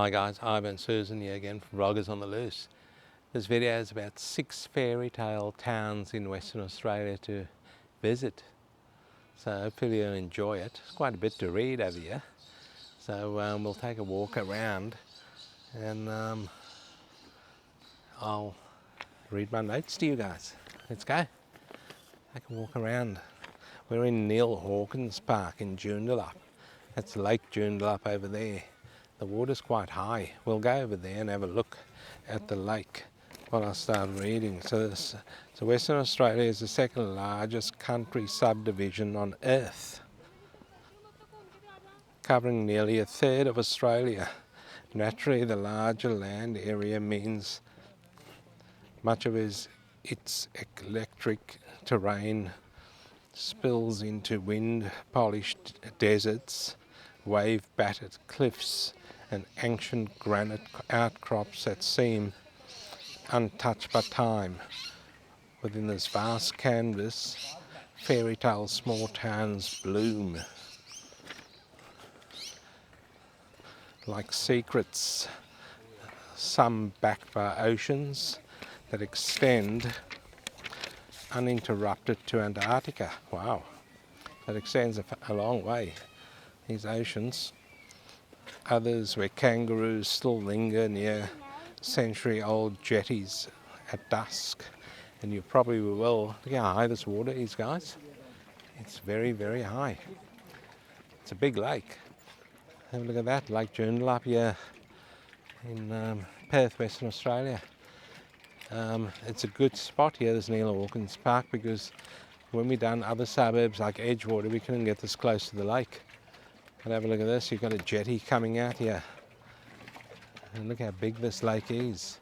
Hi guys, Ivan and Susan here again from Vloggers on the Loose. This video is about 6 fairy tale towns in Western Australia to visit. So hopefully you'll enjoy it. It's quite a bit to read over here. So we'll take a walk around and I'll read my notes to you guys. Let's go. Take a walk around. We're in Neil Hawkins Park in Joondalup. That's Lake Joondalup over there. The water's quite high. We'll go over there and have a look at the lake while I start reading. So Western Australia is the second largest country subdivision on Earth, covering nearly a third of Australia. Naturally, the larger land area means much of its electric terrain spills into wind-polished deserts, wave-battered cliffs, and ancient granite outcrops that seem untouched by time. Within this vast canvas, fairy tale small towns bloom like secrets, some backed by oceans that extend uninterrupted to Antarctica. Wow, that extends a long way, these oceans. Others where kangaroos still linger near century-old jetties at dusk. And you probably will. Look how high this water is, guys. It's very, very high. It's a big lake. Have a look at that, Lake Joondalup here in Perth, Western Australia. It's a good spot here, this Neil Hawkins Park, because when we've done other suburbs like Edgewater, we couldn't get this close to the lake. And have a look at this, you've got a jetty coming out here. And look how big this lake is.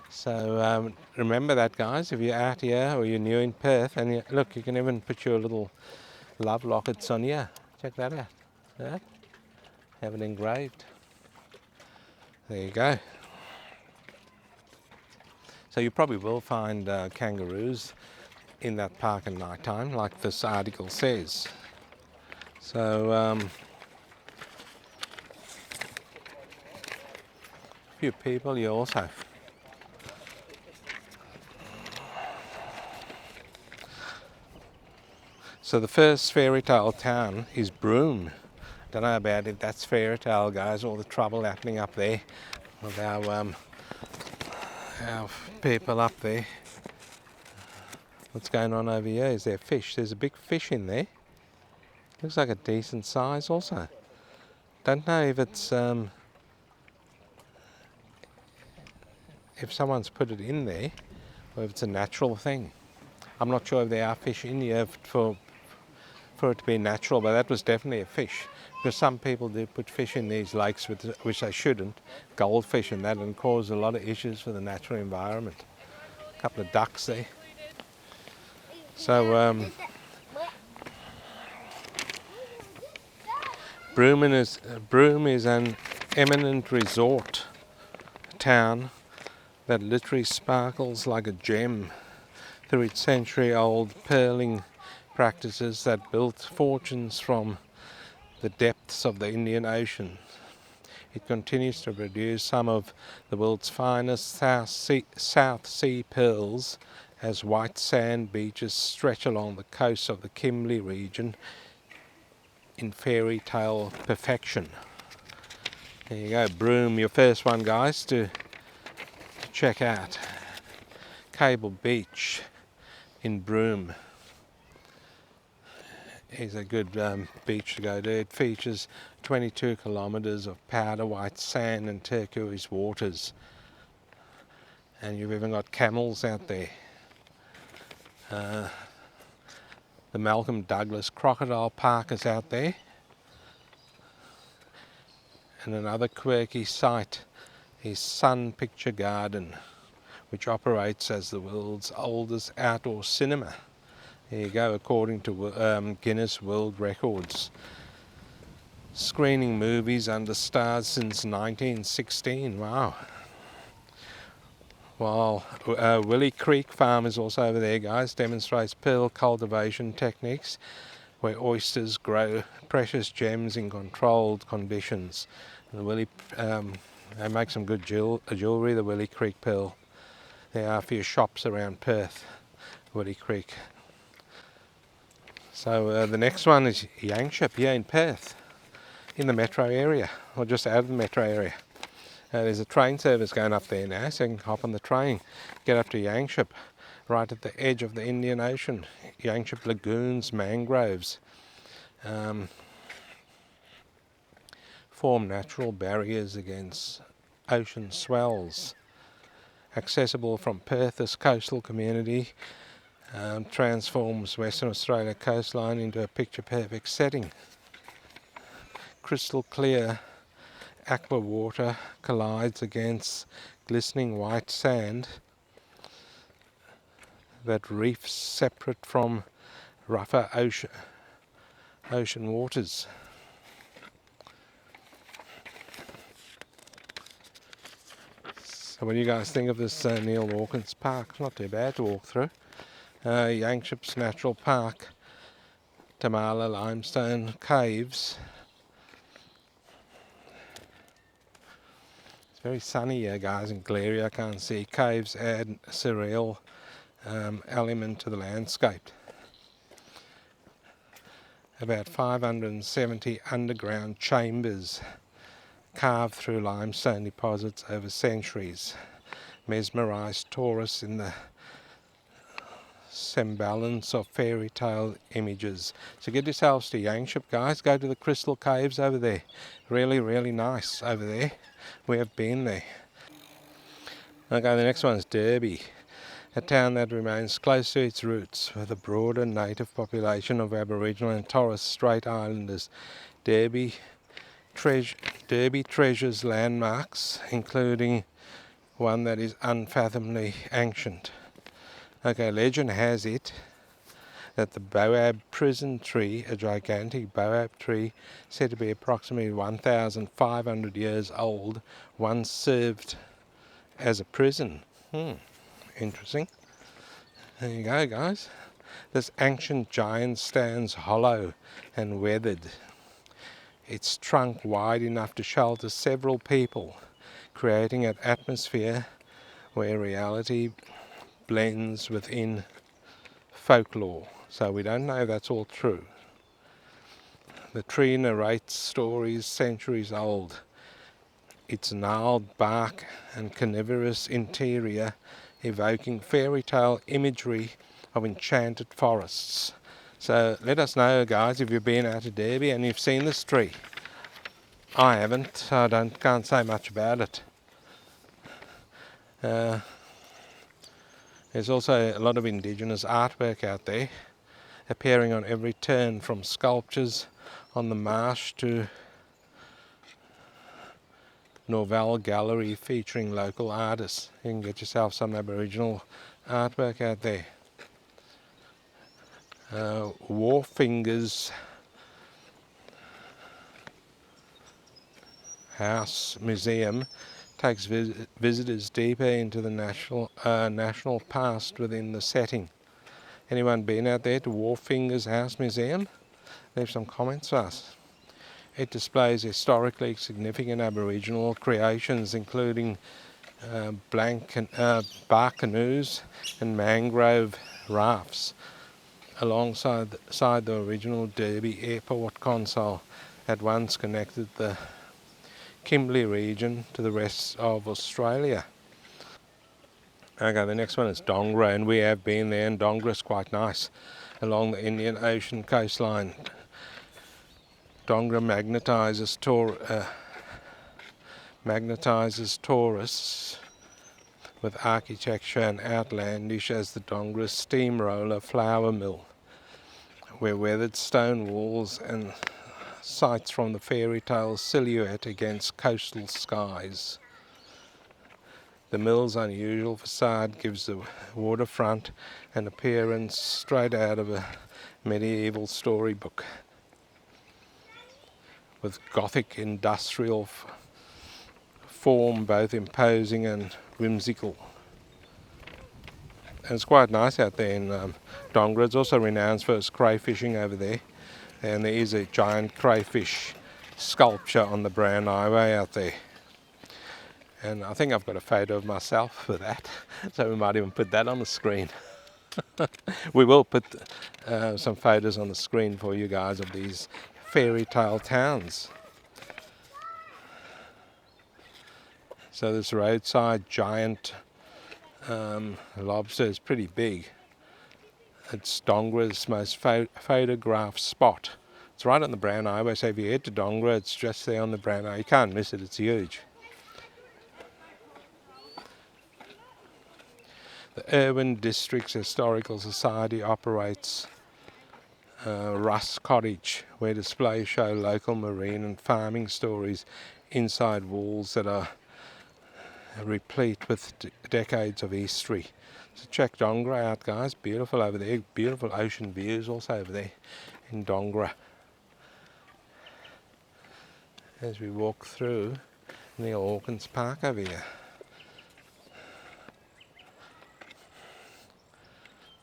So remember that, guys, if you're out here or you're new in Perth, and look, you can even put your little love lockets on here. Check that out. Yeah? Have it engraved. There you go. So you probably will find kangaroos in that park at night time, like this article says. So few people here also. So the first fairy tale town is Broome. Don't know about if that's fairy tale, guys, all the trouble happening up there with our people up there. What's going on over here? Is there fish? There's a big fish in there. Looks like a decent size also. Don't know if it's if someone's put it in there or if it's a natural thing. I'm not sure if there are fish in here for it to be natural, but that was definitely a fish, because some people do put fish in these lakes which they shouldn't, goldfish and that, and cause a lot of issues for the natural environment. A couple of ducks there. So Broome is an eminent resort town that literally sparkles like a gem through its century-old pearling practices that built fortunes from the depths of the Indian Ocean. It continues to produce some of the world's finest South Sea pearls as white sand beaches stretch along the coast of the Kimberley region in fairy tale perfection. There you go, Broome, your first one, guys, to check out. Cable Beach in Broome is a good beach to go to. It features 22 kilometres of powder white sand and turquoise waters. And you've even got camels out there. The Malcolm Douglas Crocodile Park is out there. And another quirky site is Sun Picture Garden, which operates as the world's oldest outdoor cinema. There you go, according to Guinness World Records. Screening movies under stars since 1916, wow. While Willie Creek Farm is also over there, guys, demonstrates pearl cultivation techniques where oysters grow precious gems in controlled conditions. The Willie They make some good jewellery, the Willie Creek Pearl. There are a few shops around Perth, Willie Creek. So the next one is Yanchep here in Perth, in the metro area, or just out of the metro area. There's a train service going up there now, so you can hop on the train, get up to Yanchep, right at the edge of the Indian Ocean. Yanchep lagoons, mangroves, form natural barriers against ocean swells. Accessible from Perth's coastal community, transforms Western Australia coastline into a picture-perfect setting. Crystal clear aqua water collides against glistening white sand that reefs separate from rougher ocean waters. So what do you guys think of this Neil Hawkins Park? It's not too bad to walk through. Yanchep's Natural Park, Tamala Limestone Caves. It's very sunny here, guys, and glary. I can't see. Caves add a surreal element to the landscape. About 570 underground chambers carved through limestone deposits over centuries mesmerised tourists in the semblance of fairy tale images. So get yourselves to Yanchep, guys. Go to the crystal caves over there. Really, really nice over there. We have been there. Okay, the next one is Derby, a town that remains close to its roots with a broader native population of Aboriginal and Torres Strait Islanders. Derby treasures landmarks, including one that is unfathomably ancient. Okay, legend has it that the Boab prison tree, a gigantic Boab tree said to be approximately 1,500 years old, once served as a prison. Interesting. There you go, guys. This ancient giant stands hollow and weathered, its trunk wide enough to shelter several people, creating an atmosphere where reality blends within folklore. So we don't know if that's all true. The tree narrates stories centuries old, its gnarled bark and carnivorous interior evoking fairy tale imagery of enchanted forests. So let us know, guys, if you've been out to Derby and you've seen this tree. I haven't, so I can't say much about it. There's also a lot of indigenous artwork out there, appearing on every turn, from sculptures on the marsh to Norval Gallery featuring local artists. You can get yourself some Aboriginal artwork out there. Wharfinger's House Museum takes visitors deeper into the national past within the setting. Anyone been out there to Wharfinger's House Museum? Leave some comments for us. It displays historically significant Aboriginal creations, including bark canoes and mangrove rafts, alongside the original Derby Airport console that once connected the Kimberley region to the rest of Australia. Okay, the next one is Dongara, and we have been there, and Dongara is quite nice along the Indian Ocean coastline. Dongara magnetises tourists with architecture and outlandish as the Dongara steamroller flour mill, where weathered stone walls and sights from the fairy tale silhouette against coastal skies. The mill's unusual facade gives the waterfront an appearance straight out of a medieval storybook, with Gothic industrial form both imposing and whimsical. And it's quite nice out there in Dongara. It's also renowned for its crayfishing over there, and there is a giant crayfish sculpture on the Broome Highway out there. And I think I've got a photo of myself for that, so we might even put that on the screen. We will put some photos on the screen for you guys of these fairy tale towns. So this roadside giant lobster is pretty big. It's Dongara's most photographed spot. It's right on the Brown Highway, so if you head to Dongara, it's just there on the Brown Highway. You can't miss it, it's huge. The Urban Districts Historical Society operates Russ Cottage, where displays show local marine and farming stories inside walls that are replete with decades of history. So check Dongara out, guys. Beautiful over there. Beautiful ocean views also over there in Dongara. As we walk through Neil Hawkins Park over here.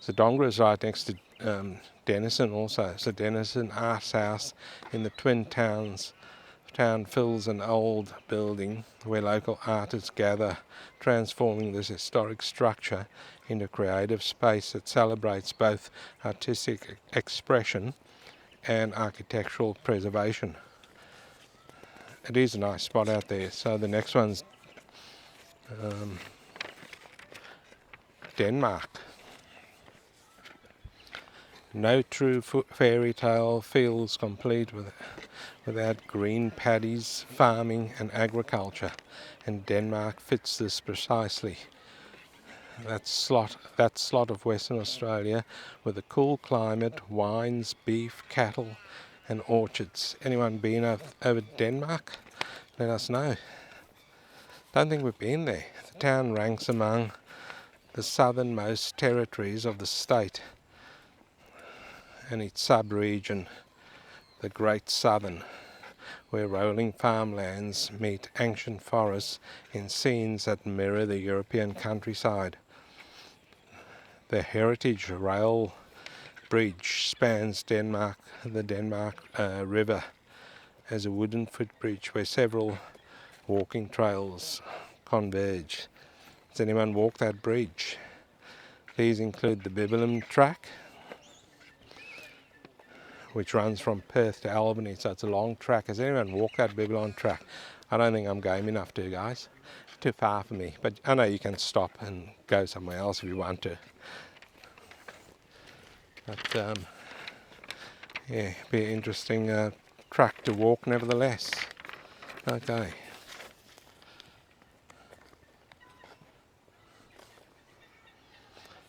So Dongara is right next to Denison also. So Denison Arts House in the Twin Towns town fills an old building where local artists gather, transforming this historic structure into a creative space that celebrates both artistic expression and architectural preservation. It is a nice spot out there. So the next one's Denmark. No true fairy tale feels complete without green paddies, farming and agriculture, and Denmark fits this precisely. That slot of Western Australia with a cool climate, wines, beef, cattle and orchards. Anyone been over Denmark? Let us know. Don't think we've been there. The town ranks among the southernmost territories of the state and its sub-region, the Great Southern, where rolling farmlands meet ancient forests in scenes that mirror the European countryside. The heritage rail bridge spans the Denmark River as a wooden footbridge where several walking trails converge. Does anyone walk that bridge? These include the Bibbulum track, which runs from Perth to Albany, so it's a long track. Has anyone walked that Bibbulum track? I don't think I'm game enough to, guys. Too far for me, but I know you can stop and go somewhere else if you want to. But yeah, be an interesting track to walk nevertheless. Okay.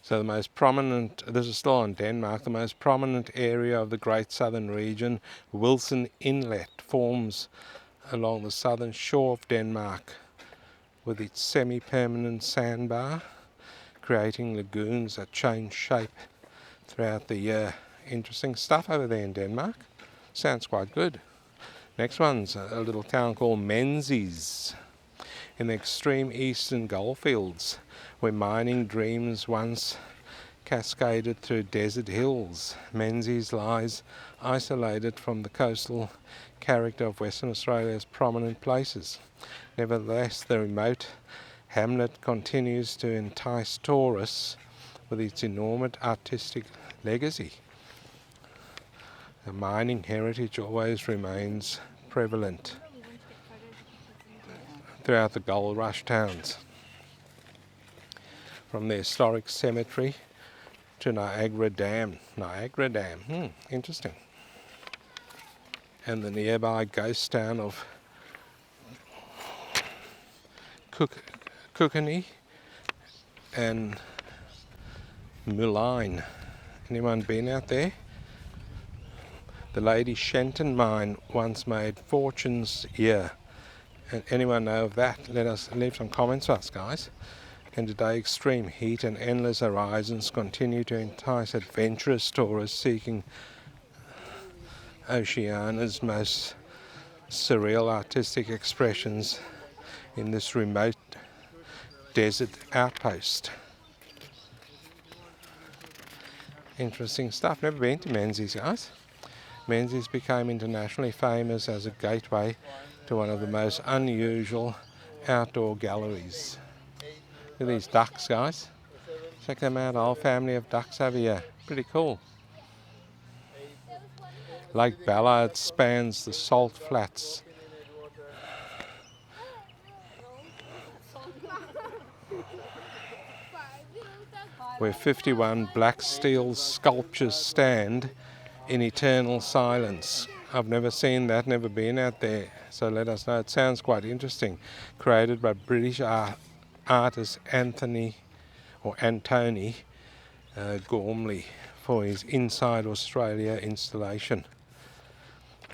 So the most prominent, this is still in Denmark, the most prominent area of the Great Southern region, Wilson Inlet, forms along the southern shore of Denmark with its semi-permanent sandbar, creating lagoons that change shape throughout the year. Interesting stuff over there in Denmark. Sounds quite good. Next one's a little town called Menzies in the extreme eastern goldfields, where mining dreams once cascaded through desert hills. Menzies lies isolated from the coastal character of Western Australia's prominent places. Nevertheless, the remote hamlet continues to entice tourists with its enormous artistic legacy. The mining heritage always remains prevalent throughout the gold rush towns. From the historic cemetery to Niagara Dam. Interesting. And the nearby ghost town of Kookanee and Moulin. Anyone been out there? The Lady Shenton mine once made fortunes here. And anyone know of that? Let us leave some comments for us, guys. And today, extreme heat and endless horizons continue to entice adventurous tourists seeking Oceania's most surreal artistic expressions in this remote desert outpost. Interesting stuff. Never been to Menzies, guys. Menzies became internationally famous as a gateway to one of the most unusual outdoor galleries. Look at these ducks, guys. Check them out, a whole family of ducks over here. Pretty cool. Lake Ballard spans the salt flats. Where 51 black steel sculptures stand in eternal silence. I've never seen that, never been out there, so let us know. It sounds quite interesting. Created by British artist Anthony Gormley for his Inside Australia installation.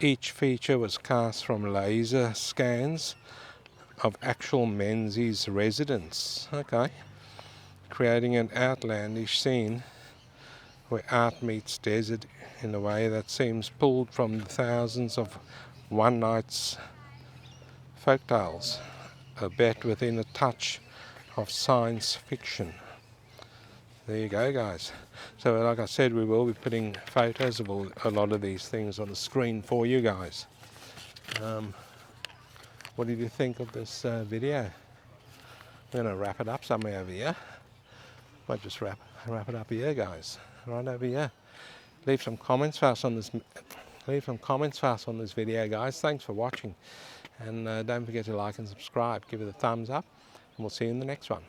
Each feature was cast from laser scans of actual Menzies residents. Okay. Creating an outlandish scene where art meets desert in a way that seems pulled from the thousands of one night's folktales, a bit within a touch of science fiction. There you go, guys. So like I said, we will be putting photos of a lot of these things on the screen for you guys. What did you think of this video? I'm going to wrap it up somewhere over here. Might just wrap it up here, guys. Right over here. Leave some comments for us on this. Video, guys. Thanks for watching, and don't forget to like and subscribe. Give it a thumbs up, and we'll see you in the next one.